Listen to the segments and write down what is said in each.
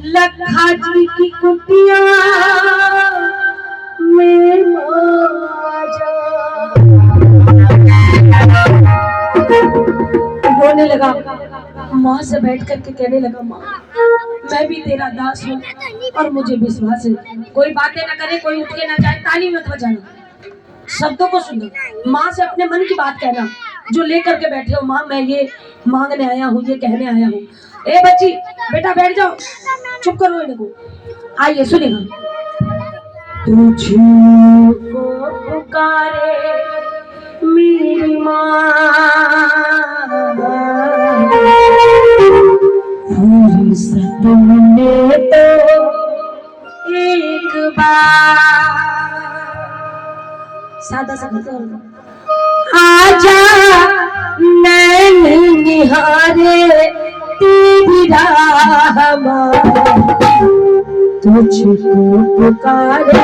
लखा जी की कुटिया में रोने लगा। माँ से बैठ करके कहने लगा, माँ मैं भी तेरा दास हूँ और मुझे विश्वास है, कोई बातें ना करे, कोई उठ के ना जाए, ताली मत बजाना, शब्दों को सुनो। माँ से अपने मन की बात कहना जो लेकर के बैठे हो। माँ मैं ये मांगने आया हूँ, ये कहने आया हूँ। ए बच्ची बेटा बैठ जाओ, चुप करो इनको। आइए सुनिएगा। तुझको पुकारे मेरी माँ, फुर्सत मिले तो एक बार, सादा सा आजा नैन निहारे तेरी राह, तुझको पुकारे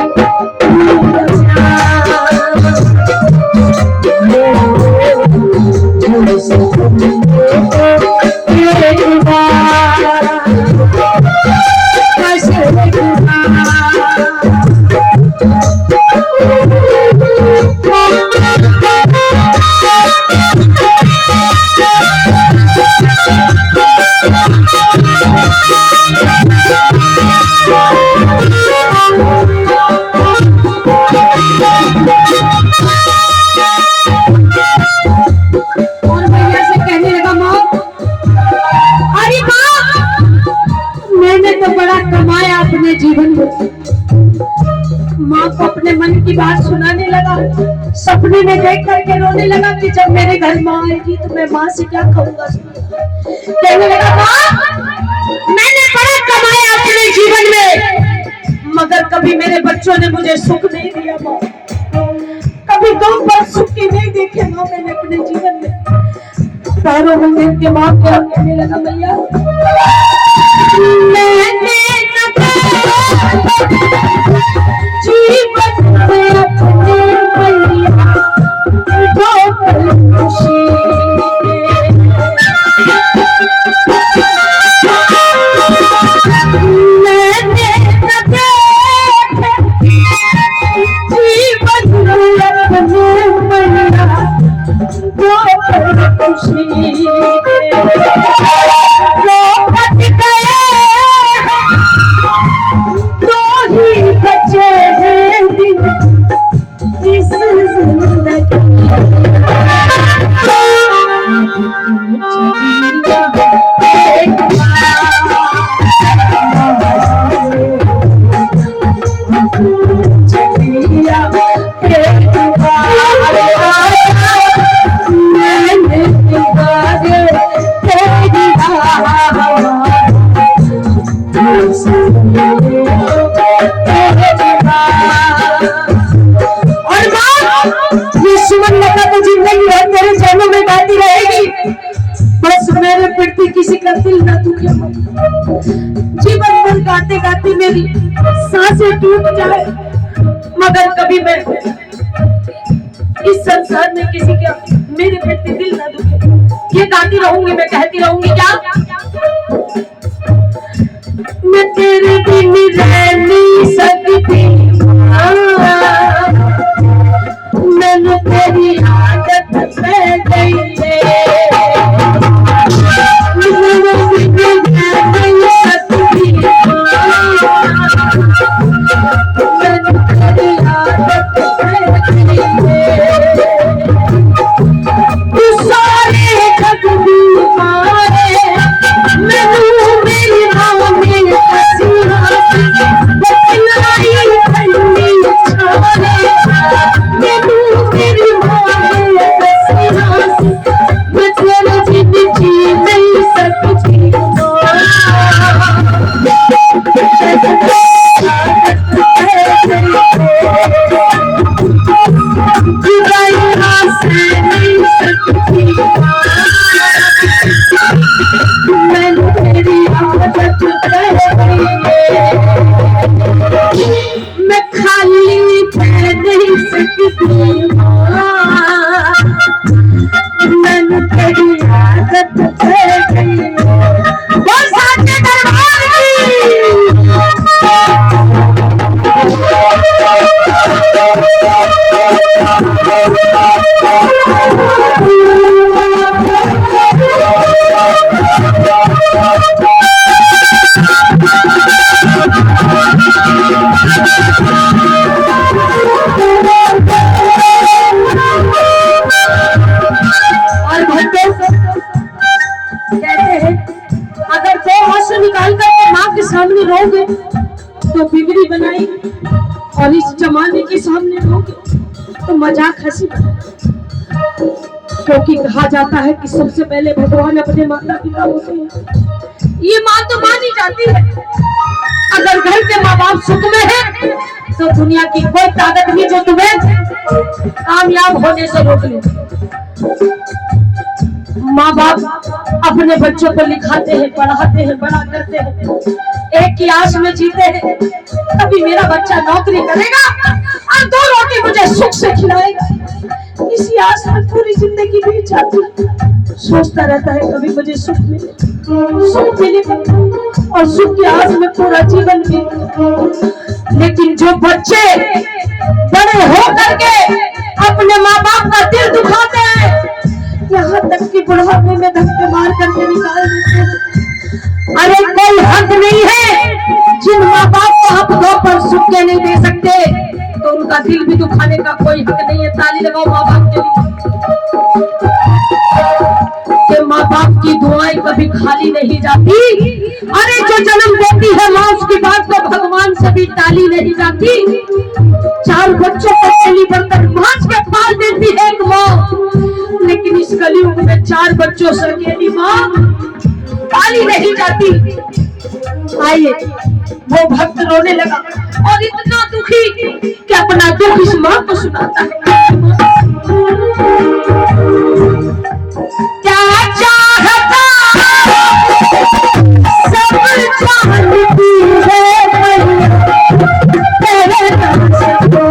जीवन में। माँ को अपने मन की बात सुनाने लगा, सपने में देख करके रोने लगा कि जब मेरे घर माँ आएगी तो मैं माँ से क्या कहूँगा। कहने लगा, माँ मैंने बड़ा कमाया अपने जीवन में, मगर कभी मेरे बच्चों ने मुझे सुख नहीं दिया। माँ कभी दो पल सुख के नहीं देखे माँ मैंने अपने जीवन में। पैरों में गिर के माँ को कहने लगा, भैया मैंने जीवन में अपने भैया दो पल खुशी, मैंने जीवन में अपने भैया दो पल खुशी किसी का दिल ना दुखे। जीवन भर गाते गाते मेरी सांसें टूट जाए, मगर कभी मैं इस संसार में किसी का मेरे प्रति दिल ना दुखे। ये गाती रहूंगी, मैं कहती रहूंगी, क्या मैं तेरे बिन रह नहीं सकती, मैंने तेरी आदत पै गई है। मैं खाली पैर नहीं सकती, मैंने तेरी आदत पै गई। बोल साचे दरबार की। और भक्तों कहते हैं अगर दो आंसू निकाल कर माँ के सामने रोगे तो बिगड़ी बनाई, और इस जमाने के सामने रोगे तो मजाक हंसी बनाई। क्योंकि कहा जाता है कि सबसे पहले भगवान अपने माता पिता होते हैं। ये माँ तो मानी जाती है। अगर घर के माँ बाप सुख में है तो दुनिया की कोई ताकत नहीं जो तुम्हें कामयाब होने से रोक ले। माँ बाप अपने बच्चों को लिखाते हैं, पढ़ाते हैं, बड़ा करते हैं, एक की आस में जीते हैं कभी मेरा बच्चा नौकरी करेगा और 2 रोटी मुझे सुख से खिलाएगा। इसी आस में पूरी जिंदगी बीत जाती है। सोचता रहता है कभी मुझे सुख मिलेगा और सुख की आस में पूरा जीवन बीत। लेकिन जो बच्चे बड़े हो करके अपने माँ बाप का दिल दुखाते हैं, यहाँ तक कि बुढ़ापे में धक्के मार करके निकाल देते हैं। अरे कोई हक नहीं है, जिन माँ बाप को हम 2 पर सुख के नहीं दे सकते तो उनका दिल भी दुखाने का कोई हक नहीं है। ताली लगाओ माँ बाप के लिए। माँ बाप की दुआएं कभी खाली नहीं जाती। अरे जो जन्म देती है माँ उसकी बात तो भगवान से भी टाली नहीं जाती। 4 बच्चों को पहली बर्तन भांज के पाल देती है एक माँ, लेकिन इस कलयुग में 4 बच्चों से अकेली माँ पाली नहीं जाती। आइए वो भक्त रोने लगा और इतना दुखी कि अपना दुख इस माँ को सुनाता है। क्या चाहता सब जानती है तेरे दर्श को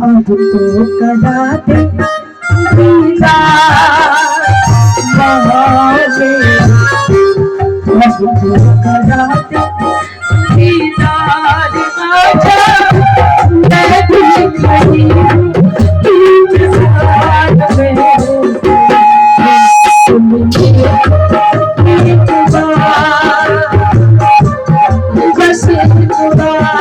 अब तो करा दे दीदार महावे, अब तो करा दे दीदार आजा मैं भी नहीं इंतजार में हूँ। एक बार बस एक बार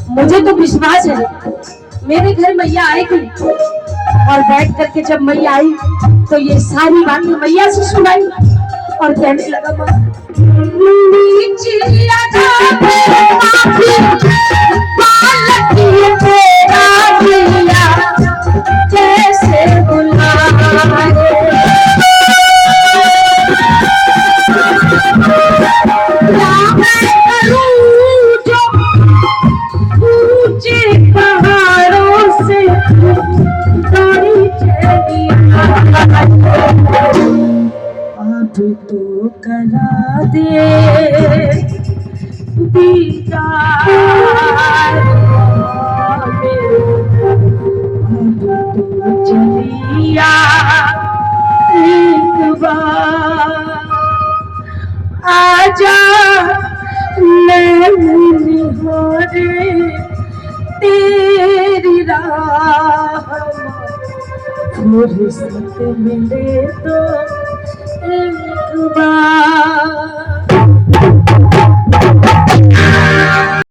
मुझे तो विश्वास है मेरे घर मैया आएगी, और बैठ करके जब मैया आई तो ये सारी बातें मैया से सुनाई और कहने लगा कैसे अब तो करा दे दीदार, अब तो चलिया एक बार आजा नैनी हो रे तेरी राह फुर्सत मिले तो एक बार।